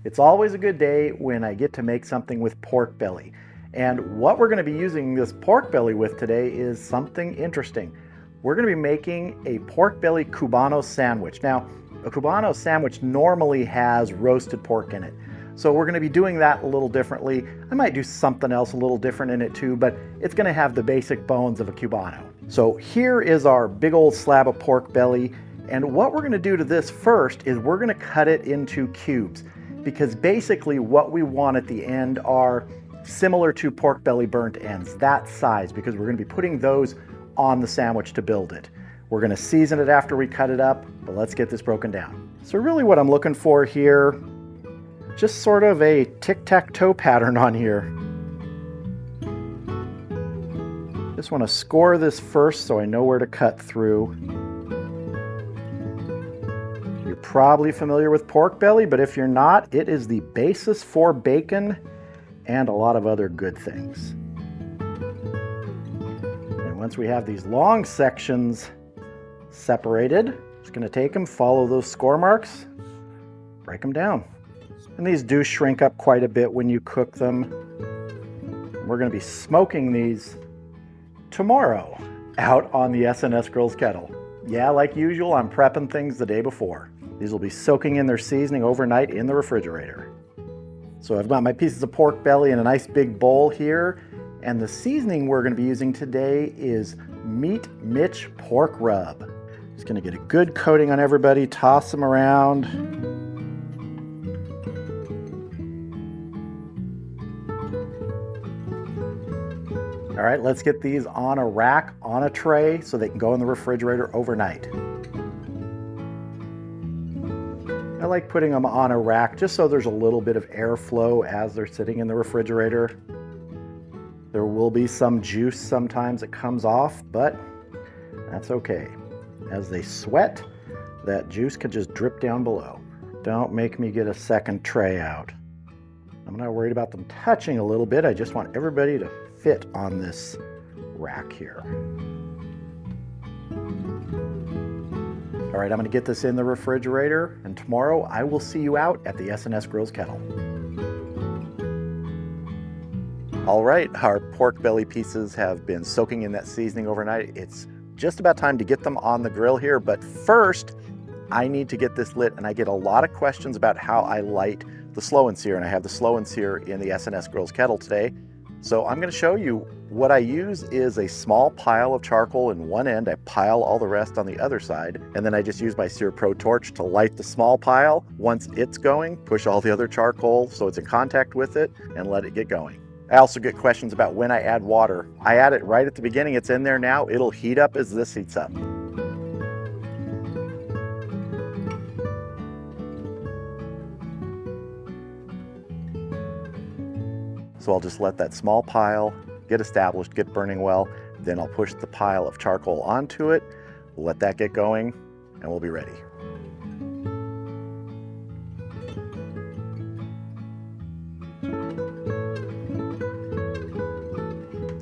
It's always a good day when I get to make something with pork belly. And what we're going to be using this pork belly with today is something interesting. We're going to be making a pork belly Cubano sandwich. Now, a Cubano sandwich normally has roasted pork in it. So we're going to be doing that a little differently. I might do something else a little different in it too, but it's going to have the basic bones of a Cubano. So here is our big old slab of pork belly. And what we're going to do to this first is we're going to cut it into cubes, because basically what we want at the end are similar to pork belly burnt ends, that size, because we're going to be putting those on the sandwich to build it. We're going to season it after we cut it up, but let's get this broken down. So really what I'm looking for here, just sort of a tic-tac-toe pattern on here. Just want to score this first so I know where to cut through. You're probably familiar with pork belly, but if you're not, it is the basis for bacon and a lot of other good things. And once we have these long sections separated, just going to take them, follow those score marks, break them down. And these do shrink up quite a bit when you cook them. We're going to be smoking these tomorrow out on the S&S Grills kettle. Yeah, like usual, I'm prepping things the day before. These will be soaking in their seasoning overnight in the refrigerator. So I've got my pieces of pork belly in a nice big bowl here, and the seasoning we're going to be using today is Meat Mitch pork rub. Just going to get a good coating on everybody, toss them around. All right, let's get these on a rack, on a tray, so they can go in the refrigerator overnight. I like putting them on a rack just so there's a little bit of airflow as they're sitting in the refrigerator. There will be some juice sometimes that comes off, but that's okay. As they sweat, that juice could just drip down below. Don't make me get a second tray out. I'm not worried about them touching a little bit. I just want everybody to fit on this rack here. All right, I'm gonna get this in the refrigerator, and tomorrow I will see you out at the S&S Grills kettle. All right, our pork belly pieces have been soaking in that seasoning overnight. It's just about time to get them on the grill here, but first I need to get this lit, and I get a lot of questions about how I light the slow and sear, and I have the slow and sear in the S&S Grills kettle today. So I'm going to show you what I use is a small pile of charcoal in one end. I pile all the rest on the other side, and then I just use my Sear Pro torch to light the small pile. Once it's going, push all the other charcoal so it's in contact with it and let it get going. I also get questions about when I add water. I add it right at the beginning. It's in there now. It'll heat up as this heats up. So I'll just let that small pile get established, get burning well. Then I'll push the pile of charcoal onto it, let that get going, and we'll be ready.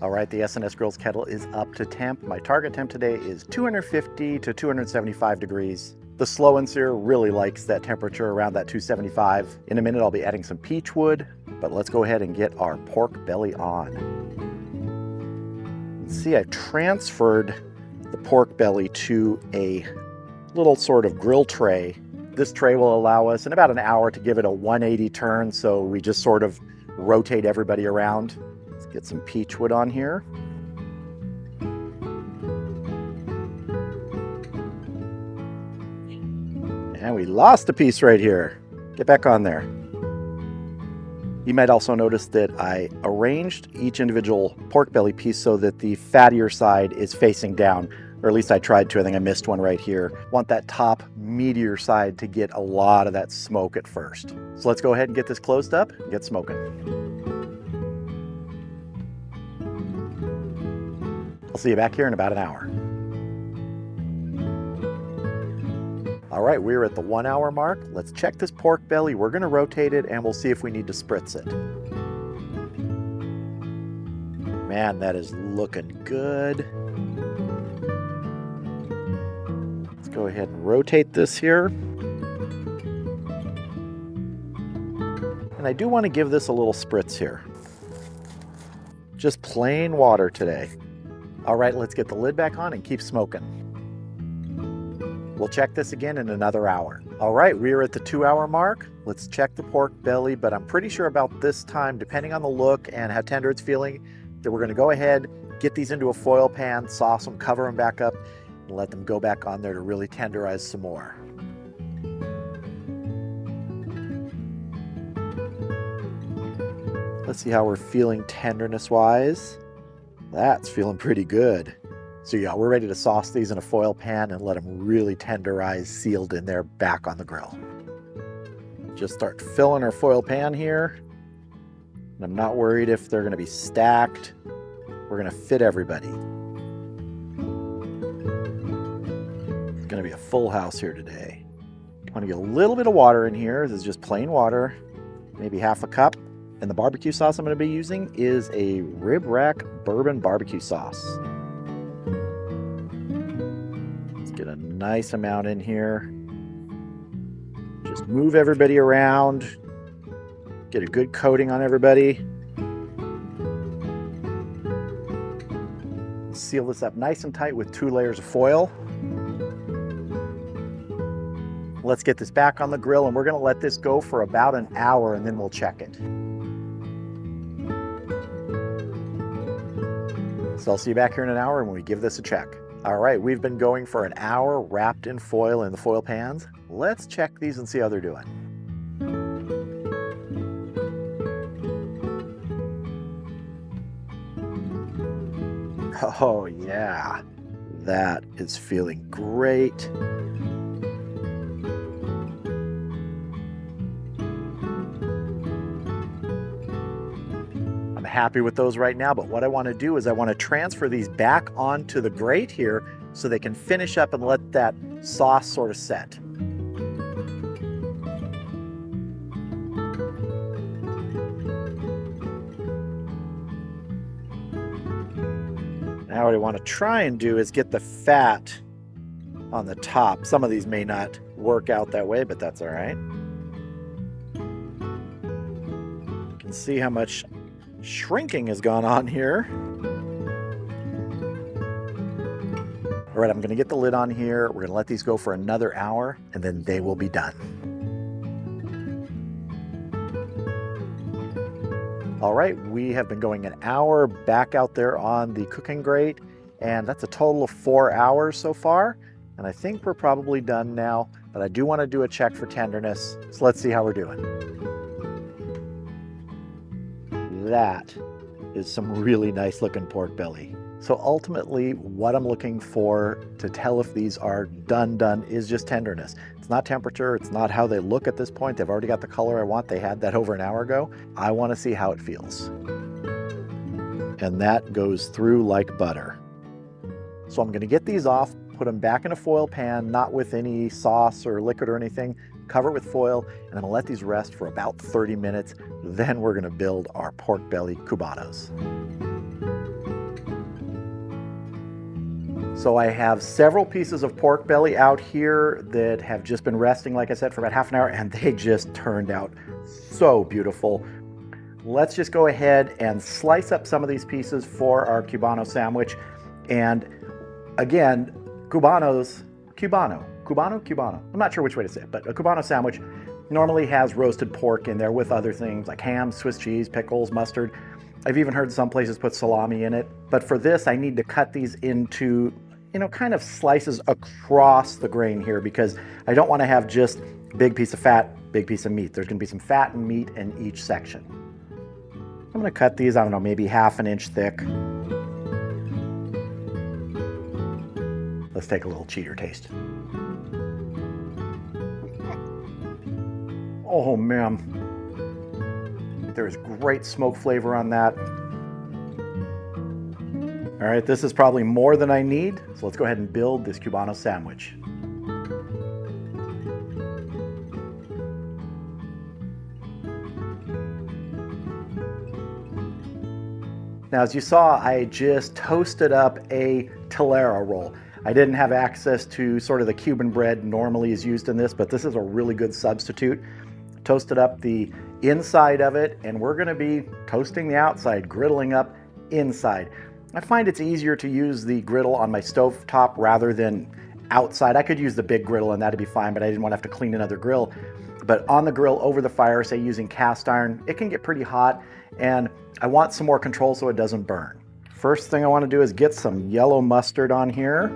All right, the S&S Grills kettle is up to temp. My target temp today is 250 to 275 degrees. The slow and sear really likes that temperature around that 275. In a minute, I'll be adding some peach wood, but let's go ahead and get our pork belly on. See, I transferred the pork belly to a little sort of grill tray. This tray will allow us in about an hour to give it a 180 turn, so we just sort of rotate everybody around. Let's get some peach wood on here. And we lost a piece right here. Get back on there. You might also notice that I arranged each individual pork belly piece so that the fattier side is facing down, or at least I tried to. I think I missed one right here. Want that top meatier side to get a lot of that smoke at first. So let's go ahead and get this closed up and get smoking. I'll see you back here in about an hour. All right, we're at the 1 hour mark. Let's check this pork belly. We're gonna rotate it and we'll see if we need to spritz it. Man, that is looking good. Let's go ahead and rotate this here. And I do want to give this a little spritz here. Just plain water today. All right, let's get the lid back on and keep smoking. We'll check this again in another hour. All right, we are at the 2-hour mark. Let's check the pork belly, but I'm pretty sure about this time, depending on the look and how tender it's feeling, that we're gonna go ahead, get these into a foil pan, sauce them, cover them back up, and let them go back on there to really tenderize some more. Let's see how we're feeling tenderness-wise. That's feeling pretty good. So yeah, we're ready to sauce these in a foil pan and let them really tenderize, sealed in there, back on the grill. Just start filling our foil pan here. And I'm not worried if they're gonna be stacked. We're gonna fit everybody. It's gonna be a full house here today. I wanna get a little bit of water in here. This is just plain water, maybe half a cup. And the barbecue sauce I'm gonna be using is a rib rack bourbon barbecue sauce. Get a nice amount in here. Just move everybody around. Get a good coating on everybody. Seal this up nice and tight with 2 layers of foil. Let's get this back on the grill, and we're gonna let this go for about an hour, and then we'll check it. So I'll see you back here in an hour when we give this a check. All right, we've been going for an hour wrapped in foil in the foil pans. Let's check these and see how they're doing. Oh yeah, that is feeling great. I'm happy with those right now, but what I want to do is I want to transfer these back onto the grate here so they can finish up and let that sauce sort of set. Now what I want to try and do is get the fat on the top. Some of these may not work out that way, but that's all right. You can see how much shrinking has gone on here. All right, I'm gonna get the lid on here. We're gonna let these go for another hour, and then they will be done. All right, we have been going an hour back out there on the cooking grate, and that's a total of 4 hours so far. And I think we're probably done now, but I do want to do a check for tenderness. So let's see how we're doing. That is some really nice looking pork belly. So ultimately, what I'm looking for to tell if these are done is just tenderness. It's not temperature, it's not how they look at this point. They've already got the color I want. They had that over an hour ago. I want to see how it feels. And that goes through like butter. So I'm going to get these off, put them back in a foil pan, not with any sauce or liquid or anything, cover it with foil, and I'm going to let these rest for about 30 minutes. Then we're going to build our pork belly cubanos. So I have several pieces of pork belly out here that have just been resting, like I said, for about half an hour, and they just turned out so beautiful. Let's just go ahead and slice up some of these pieces for our Cubano sandwich. And again, Cubano. I'm not sure which way to say it, but a Cubano sandwich normally has roasted pork in there with other things like ham, Swiss cheese, pickles, mustard. I've even heard some places put salami in it. But for this, I need to cut these into, kind of slices across the grain here, because I don't want to have just big piece of fat, big piece of meat. There's going to be some fat and meat in each section. I'm going to cut these, I don't know, maybe half an inch thick. Let's take a little cheater taste. Oh man, there is great smoke flavor on that. All right, this is probably more than I need, so let's go ahead and build this Cubano sandwich. Now, as you saw, I just toasted up a telera roll. I didn't have access to sort of the Cuban bread normally is used in this, but this is a really good substitute. Toasted up the inside of it, and we're gonna be toasting the outside, griddling up inside. I find it's easier to use the griddle on my stove top rather than outside. I could use the big griddle and that'd be fine, but I didn't want to have to clean another grill. But on the grill over the fire, say using cast iron, it can get pretty hot, and I want some more control so it doesn't burn. First thing I want to do is get some yellow mustard on here.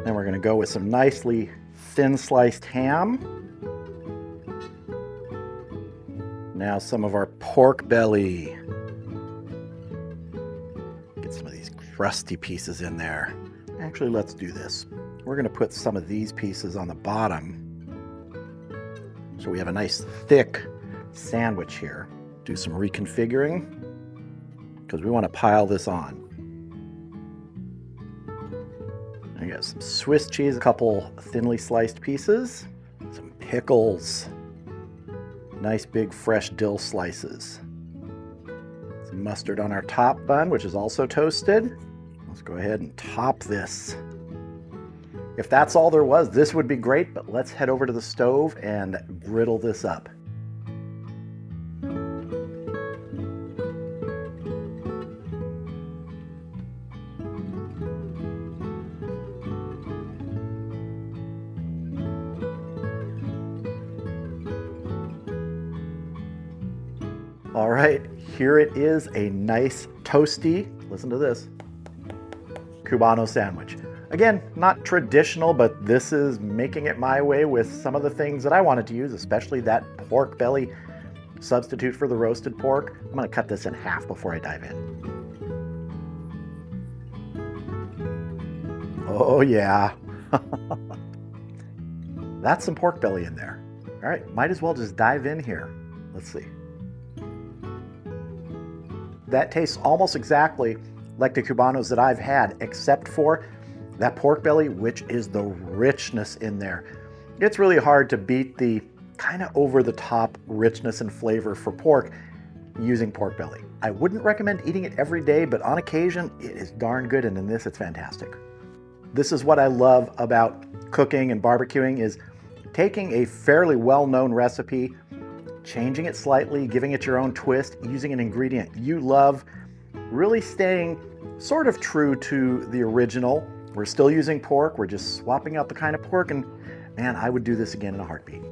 Then we're going to go with some nicely thin sliced ham. Now some of our pork belly. Get some of these crusty pieces in there. Actually, let's do this. We're going to put some of these pieces on the bottom so we have a nice thick sandwich here. Do some reconfiguring because we want to pile this on. I got some Swiss cheese, a couple thinly sliced pieces, some pickles, nice big fresh dill slices, some mustard on our top bun, which is also toasted. Let's go ahead and top this. If that's all there was, this would be great, but let's head over to the stove and griddle this up. All right, here it is, a nice toasty, listen to this, Cubano sandwich. Again, not traditional, but this is making it my way with some of the things that I wanted to use, especially that pork belly substitute for the roasted pork. I'm gonna cut this in half before I dive in. Oh yeah. That's some pork belly in there. All right, might as well just dive in here. Let's see. That tastes almost exactly like the Cubanos that I've had, except for that pork belly, which is the richness in there. It's really hard to beat the kind of over-the-top richness and flavor for pork using pork belly. I wouldn't recommend eating it every day, but on occasion, it is darn good, and in this, it's fantastic. This is what I love about cooking and barbecuing, is taking a fairly well-known recipe, changing it slightly, giving it your own twist, using an ingredient you love, really staying sort of true to the original. We're still using pork, we're just swapping out the kind of pork, and man, I would do this again in a heartbeat.